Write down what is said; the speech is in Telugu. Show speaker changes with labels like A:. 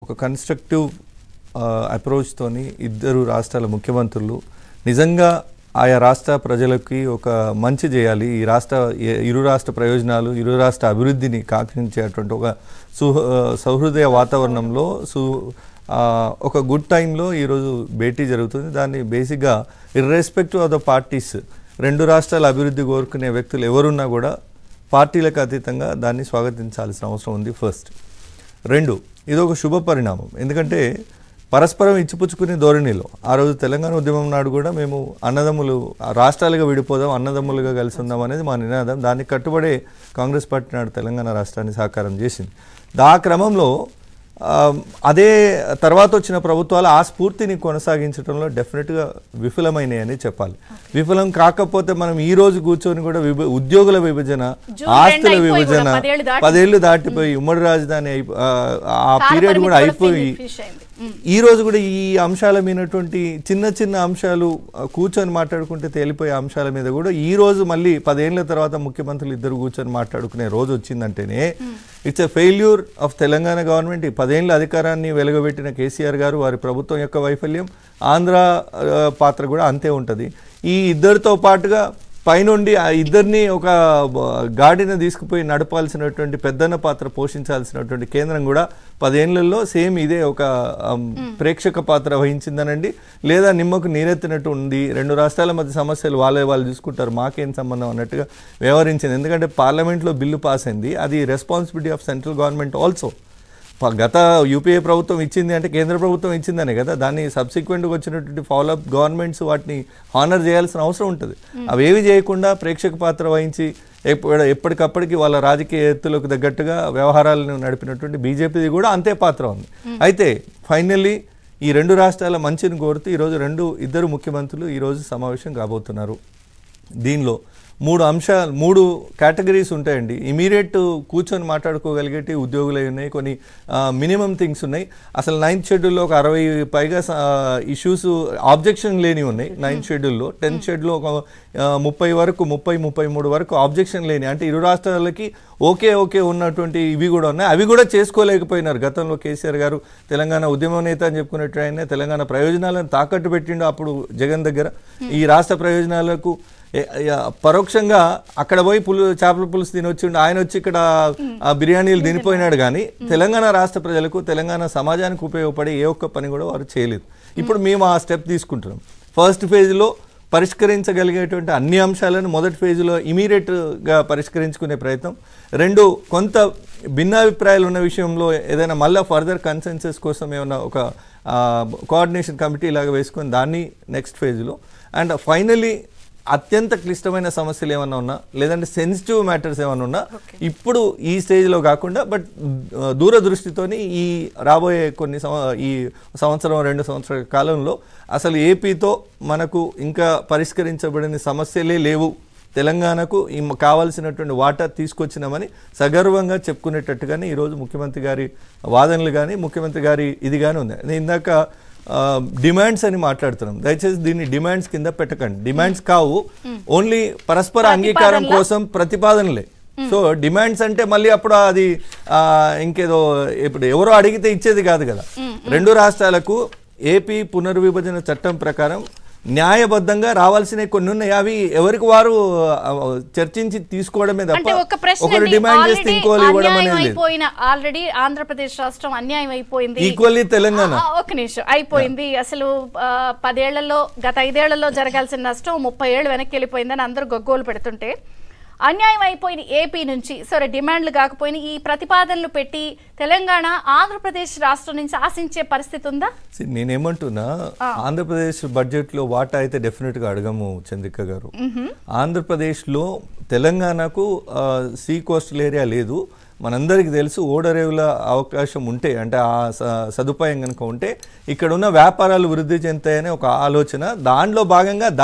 A: ఒక కన్స్ట్రక్టివ్ అప్రోచ్తోని ఇద్దరు రాష్ట్రాల ముఖ్యమంత్రులు నిజంగా ఆయా రాష్ట్ర ప్రజలకి ఒక మంచి చేయాలి, ఈ ఇరు రాష్ట్ర ప్రయోజనాలు, ఇరు రాష్ట్ర అభివృద్ధిని కాంక్షించేటువంటి ఒక సౌహృదయ వాతావరణంలో ఒక గుడ్ టైంలో ఈరోజు భేటీ జరుగుతుంది. దాన్ని బేసిక్గా ఇర్రెస్పెక్టివ్ ఆఫ్ ద పార్టీస్, రెండు రాష్ట్రాల అభివృద్ధి కోరుకునే వ్యక్తులు ఎవరున్నా కూడా పార్టీలకు అతీతంగా దాన్ని స్వాగతించాల్సిన అవసరం ఉంది. ఫస్ట్. రెండు, ఇది ఒక శుభ పరిణామం. ఎందుకంటే పరస్పరం ఇచ్చిపుచ్చుకునే ధోరణిలో ఆ రోజు తెలంగాణ ఉద్యమం నాడు కూడా మేము అన్నదమ్ములు రాష్ట్రాలుగా విడిపోదాం, అన్నదమ్ములుగా కలిసి ఉందాం అనేది మా నినాదం. దానికి కట్టుబడే కాంగ్రెస్ పార్టీ నాడు తెలంగాణ రాష్ట్రాన్ని సాకారం చేసింది. ఆ క్రమంలో అదే తర్వాత వచ్చిన ప్రభుత్వాలు ఆ స్ఫూర్తిని కొనసాగించడంలో డెఫినెట్గా విఫలమైనాయని చెప్పాలి. విఫలం కాకపోతే మనం ఈ రోజు కూర్చొని కూడా ఉద్యోగుల విభజన, ఆస్తుల విభజన 10 ఏళ్ళు దాటిపోయి ఉమ్మడి రాజధాని ఆ పీరియడ్ కూడా అయిపోయి ఈ రోజు కూడా ఈ అంశాల మీదటువంటి చిన్న చిన్న అంశాలు కూర్చొని మాట్లాడుకుంటే తేలిపోయే అంశాల మీద కూడా ఈ రోజు మళ్ళీ 10 ఏళ్ల తర్వాత ముఖ్యమంత్రులు ఇద్దరు కూర్చొని మాట్లాడుకునే రోజు వచ్చిందంటేనే it's a failure of Telangana government. ఈ 10 ఏళ్ల అధికారాన్ని వెలుగబెట్టిన కేసీఆర్ గారు, వారి ప్రభుత్వం యొక్క వైఫల్యం, ఆంధ్ర పాత్ర కూడా అంతే ఉంటుంది. ఈ ఇద్దరితో పాటుగా పైనుండి ఆ ఇద్దరిని ఒక గాడిన తీసుకుపోయి నడపాల్సినటువంటి పెద్దన్న పాత్ర పోషించాల్సినటువంటి కేంద్రం కూడా 10 ఏళ్లలో సేమ్ ఇదే ఒక ప్రేక్షక పాత్ర వహించిందనండి. లేదా నిమ్మకు నీరెత్తినట్టు ఉంది, రెండు రాష్ట్రాల మధ్య సమస్యలు వాళ్ళు చూసుకుంటారు, మాకేం సంబంధం అన్నట్టుగా వ్యవహరించింది. ఎందుకంటే పార్లమెంట్లో బిల్లు పాస్ అయింది, అది responsibility of central government also. గత యూపీఏ ప్రభుత్వం ఇచ్చింది అంటే కేంద్ర ప్రభుత్వం ఇచ్చిందనే కదా, దాన్ని సబ్సిక్వెంట్గా వచ్చినటువంటి ఫాలోఅప్ గవర్నమెంట్స్ వాటిని హానర్ చేయాల్సిన అవసరం ఉంటుంది. అవేవి చేయకుండా ప్రేక్షక పాత్ర వహించి ఎప్పటికప్పటికి వాళ్ళ రాజకీయ ఎత్తులకు తగ్గట్టుగా వ్యవహారాలను నడిపినటువంటి బీజేపీది కూడా అంతే పాత్ర ఉంది. అయితే ఫైనల్లీ ఈ రెండు రాష్ట్రాల మంచిని కోరుతూ ఈరోజు ఇద్దరు ముఖ్యమంత్రులు ఈరోజు సమావేశం కాబోతున్నారు. దీనిలో 3 కేటగిరీస్ ఉంటాయండి. ఇమీడియట్ కూర్చొని మాట్లాడుకోగలిగేటి ఉద్యోగులు ఉన్నాయి, కొన్ని మినిమం థింగ్స్ ఉన్నాయి. అసలు 9th షెడ్యూల్లో ఒక 60 పైగా ఇష్యూస్ ఆబ్జెక్షన్ లేని ఉన్నాయి 9th షెడ్యూల్లో. 10th షెడ్యూల్లో ఒక 33 వరకు ఆబ్జెక్షన్ లేని, అంటే ఇరు రాష్ట్రాలకి ఓకే ఉన్నటువంటి ఇవి కూడా ఉన్నాయి. అవి కూడా చేసుకోలేకపోయినారు. గతంలో కేసీఆర్ గారు తెలంగాణ ఉద్యమ నేత అని చెప్పుకునేట్టు ఆయన తెలంగాణ ప్రయోజనాలను తాకట్టు పెట్టిండు అప్పుడు జగన్ దగ్గర. ఈ రాష్ట్ర ప్రయోజనాలకు పరోక్షంగా అక్కడ పోయి చేపల పులుసు తినొచ్చిండు, ఆయన వచ్చి ఇక్కడ బిర్యానీలు తినిపోయినాడు. కానీ తెలంగాణ రాష్ట్ర ప్రజలకు, తెలంగాణ సమాజానికి ఉపయోగపడే ఏ ఒక్క పని కూడా వారు చేయలేదు. ఇప్పుడు మేము ఆ స్టెప్ తీసుకుంటున్నాం. ఫస్ట్ ఫేజ్లో పరిష్కరించగలిగేటువంటి అన్ని అంశాలను మొదటి ఫేజ్లో ఇమీడియట్గా పరిష్కరించుకునే ప్రయత్నం. రెండు, కొంత భిన్నాభిప్రాయాలు ఉన్న విషయంలో ఏదైనా మళ్ళీ ఫర్దర్ కన్సెన్సస్ కోసం ఏమన్నా ఒక కోఆర్డినేషన్ కమిటీ ఇలాగ వేసుకొని దాన్ని నెక్స్ట్ ఫేజ్లో. అండ్ ఫైనలీ అత్యంత క్లిష్టమైన సమస్యలు ఏమన్నా ఉన్నా, లేదంటే సెన్సిటివ్ మ్యాటర్స్ ఏమన్నా ఉన్నా ఇప్పుడు ఈ స్టేజ్లో కాకుండా బట్ దూరదృష్టితోని ఈ రాబోయే ఈ సంవత్సరం 2 సంవత్సరాల కాలంలో అసలు ఏపీతో మనకు ఇంకా పరిష్కరించబడిన సమస్యలే లేవు, తెలంగాణకు కావాల్సినటువంటి వాటా తీసుకొచ్చినామని సగర్వంగా చెప్పుకునేటట్టుగానే ఈరోజు ముఖ్యమంత్రి గారి వాదనలు కానీ ముఖ్యమంత్రి గారి ఇది కానీ ఉంది. ఇందాక డిమాండ్స్ అని మాట్లాడుతున్నాం, దయచేసి దీన్ని డిమాండ్స్ కింద పెట్టకండి. డిమాండ్స్ కావు, ఓన్లీ పరస్పర అంగీకారం కోసం ప్రతిపాదనలే. సో డిమాండ్స్ అంటే మళ్ళీ అప్పుడు అది ఇంకేదో ఇప్పుడు ఎవరో అడిగితే ఇచ్చేది కాదు కదా. రెండు రాష్ట్రాలకు ఏపీ పునర్విభజన చట్టం ప్రకారం న్యాయబద్ధంగా రావాల్సినవి కొన్ని ఉన్నాయి. అవి ఎవరికి వారు చర్చించి తీసుకోవడమే తప్ప ఒకరు డిమాండ్ చేస్తే ఇంకోళ్ళు ఇవ్వడం అనేది లేదు.
B: ఆల్రెడీ ఆంధ్రప్రదేశ్ రాష్ట్రం అన్యాయం అయిపోయింది,
A: ఈక్వల్లీ తెలంగాణ
B: ఒక నిమిషం అయిపోయింది. అసలు 10 ఏళ్లలో గత 5 ఏళ్లలో జరగాల్సిన నష్టం 30 ఏళ్ళు వెనక్కి వెళ్ళిపోయిందని అందరూ గొగ్గోలు పెడుతుంటే అన్యాయం అయిపోయిన ఏపీ నుంచి సరే డిమాండ్లు కాకపోయినా ఈ ప్రతిపాదనలు పెట్టి తెలంగాణ ఆంధ్రప్రదేశ్ రాష్ట్రం నుంచి ఆశించే పరిస్థితి ఉందా?
A: నేనేమంటున్నా, ఆంధ్రప్రదేశ్ బడ్జెట్ లో వాటా అయితే డెఫినెట్ గా అడగము చంద్రిక గారు. ఆంధ్రప్రదేశ్ లో తెలంగాణకు సీ కోస్టల్ ఏరియా లేదు, మనందరికీ తెలుసు. ఓడరేవుల అవకాశం ఉంటే, అంటే ఆ సదుపాయం కనుక ఉంటే ఇక్కడ ఉన్న వ్యాపారాలు వృద్ధి చెందుతాయనే ఒక ఆలోచన, దానిలో భాగంగా